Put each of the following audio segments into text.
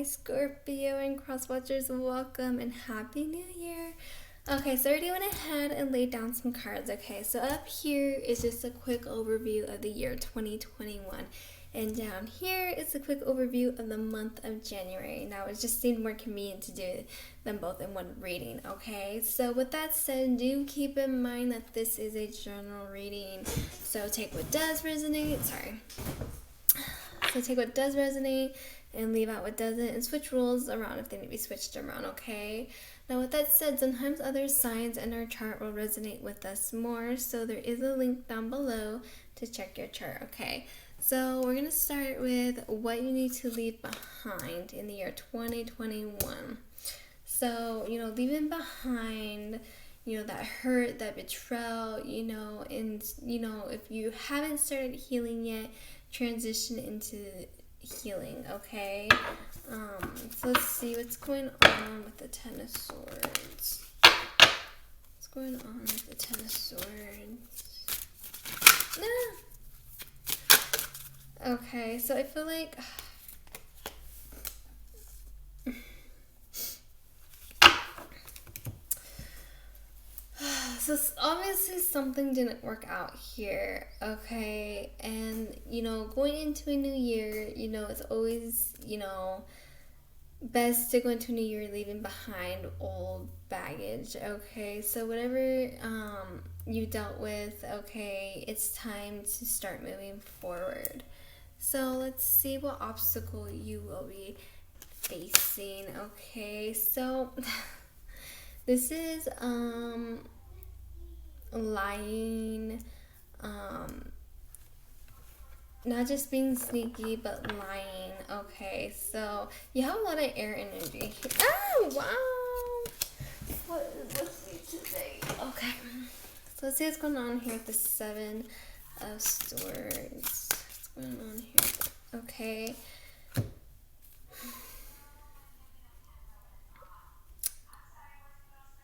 Hi Scorpio and cross watchers, welcome and happy new year. Okay, so I already went ahead and laid down some cards. Okay, so up here is just a quick overview of the year 2021, and down here is a quick overview of the month of January. Now it just seemed more convenient to do them both in one reading. Okay, so with that said, do keep in mind that this is a general reading, so take what does resonate. So take what does resonate and leave out what doesn't, and switch rules around if they need to be switched around, okay? Now with that said, sometimes other signs in our chart will resonate with us more, so there is a link down below to check your chart, okay? So we're going to start with what you need to leave behind in the year 2021. So, leaving behind, that hurt, that betrayal, and, if you haven't started healing yet, transition into healing, okay? So let's see what's going on with the Ten of Swords. What's going on with the Ten of Swords? Okay, so I feel like so obviously something didn't work out here, okay? And, going into a new year, it's always, best to go into a new year leaving behind old baggage, okay? So whatever you dealt with, okay, it's time to start moving forward. So let's see what obstacle you will be facing, okay? So this is lying, not just being sneaky, but lying, okay? So you have a lot of air energy here. Oh, wow! What is with me today? Okay, so let's see what's going on here with the Seven of Swords. What's going on here? Okay.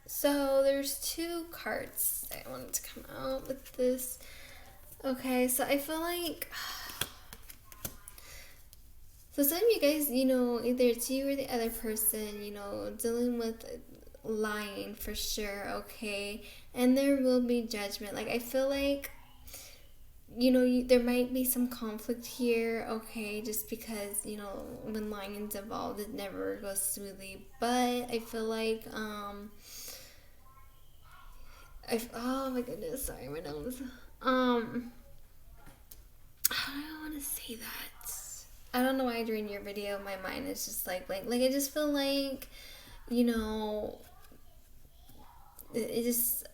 So there's two cards I wanted to come out with this. Okay, so I feel like, so some of you guys, either it's you or the other person, dealing with lying for sure, okay? And there will be judgment. Like, I feel like, there might be some conflict here, okay? Just because, when lying is involved, it never goes smoothly. But I feel like, oh my goodness, sorry, my nose. How do I want to say that? I don't know why during your video my mind is just like I just feel like, it just,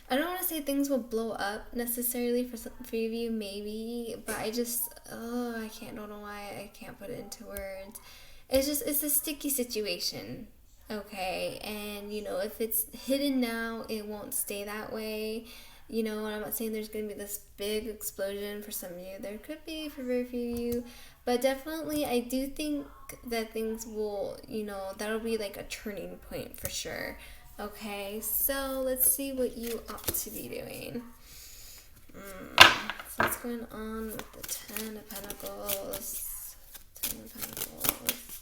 I don't want to say things will blow up necessarily for some for you maybe, but I don't know why I can't put it into words. It's a sticky situation, okay? And if it's hidden now, it won't stay that way. And I'm not saying there's going to be this big explosion for some of you. There could be for very few of you. But definitely, I do think that things will, that'll be like a turning point for sure. Okay, so let's see what you ought to be doing. So what's going on with the Ten of Pentacles? Ten of Pentacles.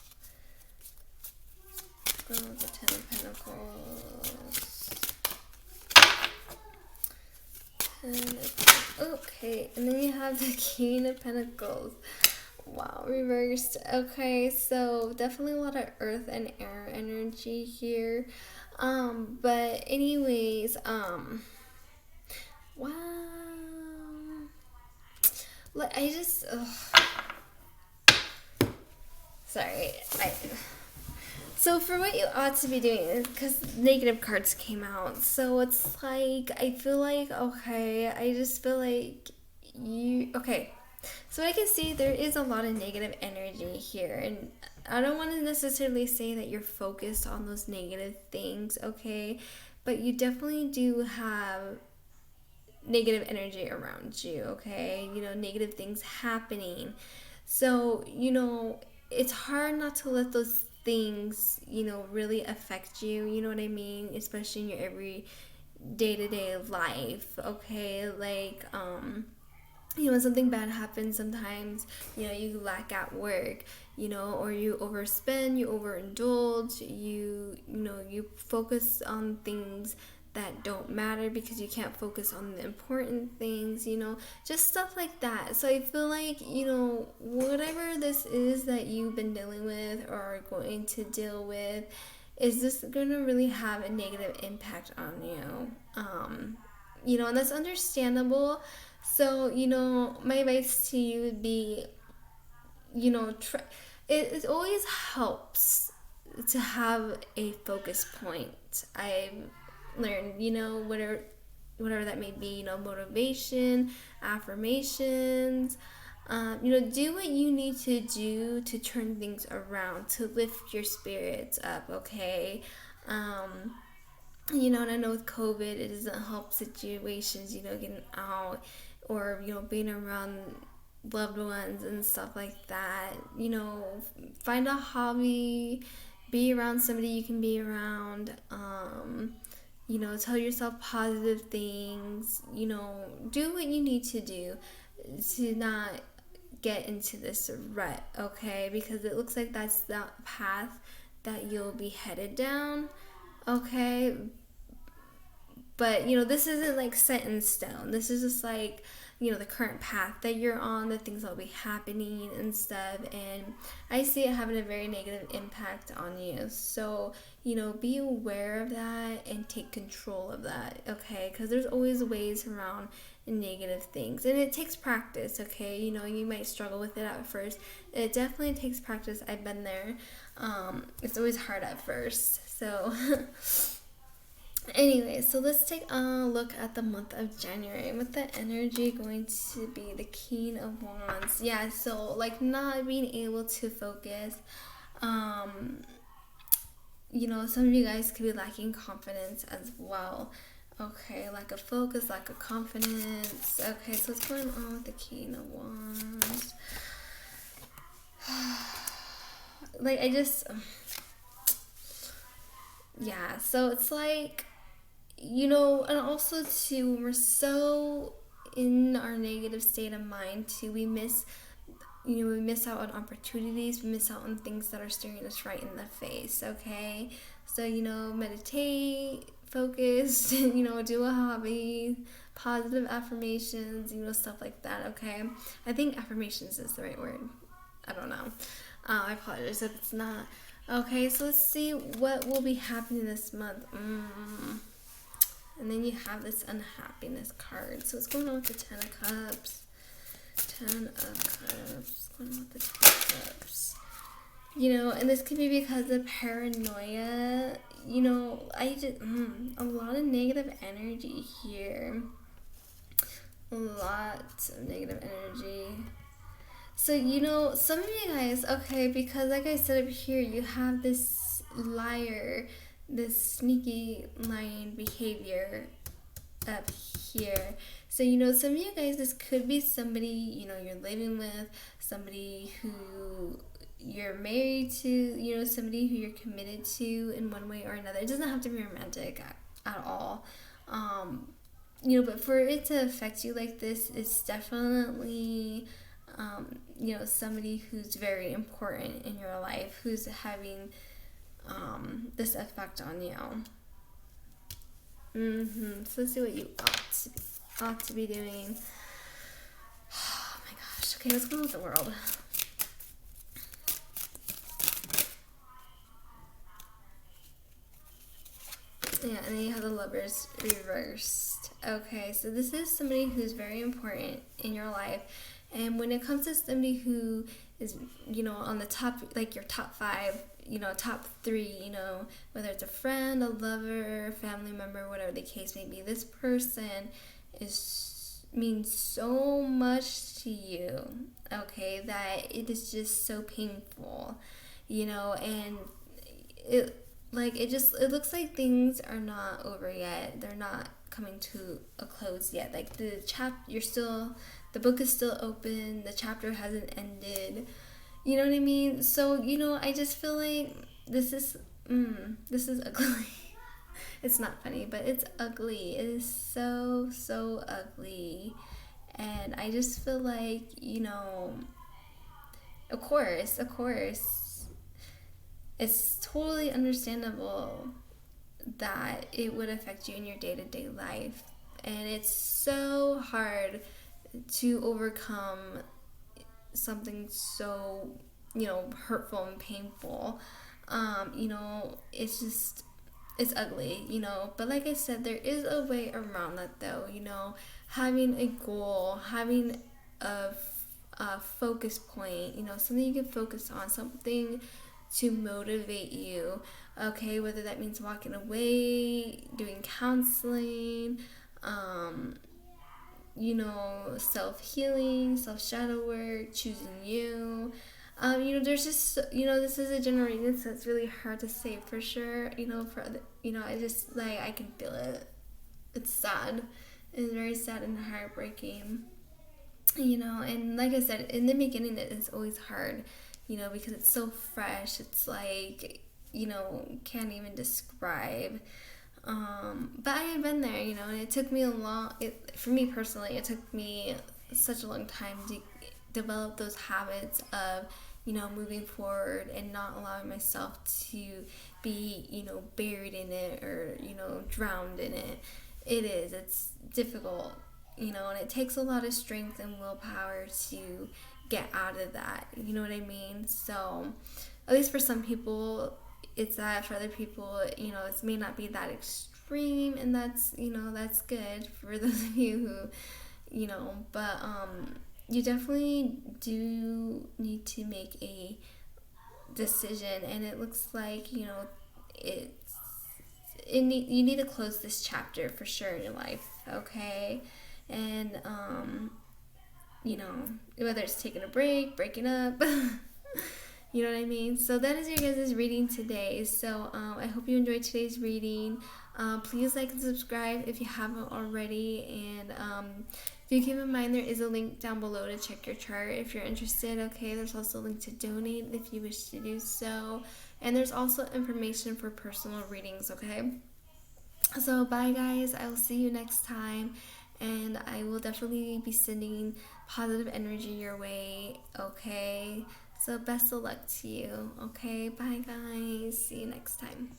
What's going on with the Ten of Pentacles? Okay, and then you have the King of Pentacles. Wow, reversed. Okay, so definitely a lot of earth and air energy here. But anyways, wow. Like, I just, sorry, so for what you ought to be doing, because negative cards came out, so it's like, I feel like, okay, I just feel like okay, so I can see there is a lot of negative energy here, and I don't want to necessarily say that you're focused on those negative things, okay, but you definitely do have negative energy around you, okay, negative things happening, so, it's hard not to let those things, really affect you, you know what I mean, especially in your every day-to-day life, okay, like, when something bad happens, sometimes, you lack at work, or you overspend, you overindulge, you focus on things that don't matter because you can't focus on the important things, just stuff like that. So I feel like, whatever this is that you've been dealing with or are going to deal with, is this going to really have a negative impact on you? And that's understandable. So, my advice to you would be, it always helps to have a focus point. I've learned, whatever that may be, motivation, affirmations. Do what you need to do to turn things around, to lift your spirits up, okay? And I know with COVID, it doesn't help situations, getting out or, being around loved ones and stuff like that. Find a hobby, be around somebody you can be around. Tell yourself positive things. Do what you need to do to not get into this rut, okay? Because it looks like that's the path that you'll be headed down, okay? But, this isn't like set in stone. This is just like, the current path that you're on, the things that will be happening and stuff. And I see it having a very negative impact on you. So, be aware of that and take control of that, okay? Because there's always ways around negative things. And it takes practice, okay? You might struggle with it at first. It definitely takes practice. I've been there. It's always hard at first. So... Anyway, so let's take a look at the month of January. With the energy going to be the King of Wands. Yeah, so like not being able to focus. Some of you guys could be lacking confidence as well. Okay, lack of focus, lack of confidence. Okay, so what's going on with the King of Wands? Yeah, so it's like, and also too, when we're so in our negative state of mind too, we miss out on opportunities, we miss out on things that are staring us right in the face, okay? So, meditate, focus, do a hobby, positive affirmations, stuff like that, okay? I think affirmations is the right word. I don't know. I apologize if it's not. Okay, so let's see what will be happening this month. And then you have this unhappiness card. So what's going on with the Ten of Cups? Ten of Cups. What's going on with the Ten of Cups? And this could be because of paranoia. A lot of negative energy here. A lot of negative energy. So, some of you guys, okay, because like I said up here, you have this liar, this sneaky lying behavior up here. So, some of you guys, this could be somebody, you're living with, somebody who you're married to, somebody who you're committed to in one way or another. It doesn't have to be romantic at all. But for it to affect you like this, it's definitely... somebody who's very important in your life, who's having this effect on you. So let's see what you ought to be doing. Oh my gosh. Okay, let's go with the World. Yeah, and then you have the Lovers reversed. Okay, so this is somebody who's very important in your life. And when it comes to somebody who is, on the top, like your top 5, top 3, whether it's a friend, a lover, family member, whatever the case may be, this person means so much to you, okay, that it is just so painful, and it looks like things are not over yet. They're not coming to a close yet. Like the book is still open. The chapter hasn't ended. You know what I mean? So, I just feel like this is ugly. It's not funny, but it's ugly. It is so, so ugly. And I just feel like, of course, it's totally understandable that it would affect you in your day-to-day life. And it's so hard to overcome something so, hurtful and painful. It's just, it's ugly, But like I said, there is a way around that though, having a goal, having a focus point, something you can focus on, something to motivate you, okay? Whether that means walking away, doing counseling, um, self-healing, self-shadow work, choosing you. There's just, this is a generation that's really hard to say for sure, for other, I just, like, I can feel it. It's sad. It's very sad and heartbreaking, and like I said, in the beginning, it's always hard, because it's so fresh. It's like, can't even describe. But I have been there, and it took me for me personally, it took me such a long time to develop those habits of, moving forward and not allowing myself to be, buried in it or, drowned in it. It's difficult, and it takes a lot of strength and willpower to get out of that. You know what I mean? So, at least for some people, it's that. For other people, it may not be that extreme, and that's good for those of you who, but you definitely do need to make a decision, and it looks like, you need to close this chapter for sure in your life, okay? And whether it's taking a break, breaking up. You know what I mean? So that is your guys' reading today. So I hope you enjoyed today's reading. Please like and subscribe if you haven't already. And do keep in mind there is a link down below to check your chart if you're interested. Okay, there's also a link to donate if you wish to do so. And there's also information for personal readings, okay? So bye guys. I will see you next time. And I will definitely be sending positive energy your way, okay? So best of luck to you, okay? Bye guys. See you next time.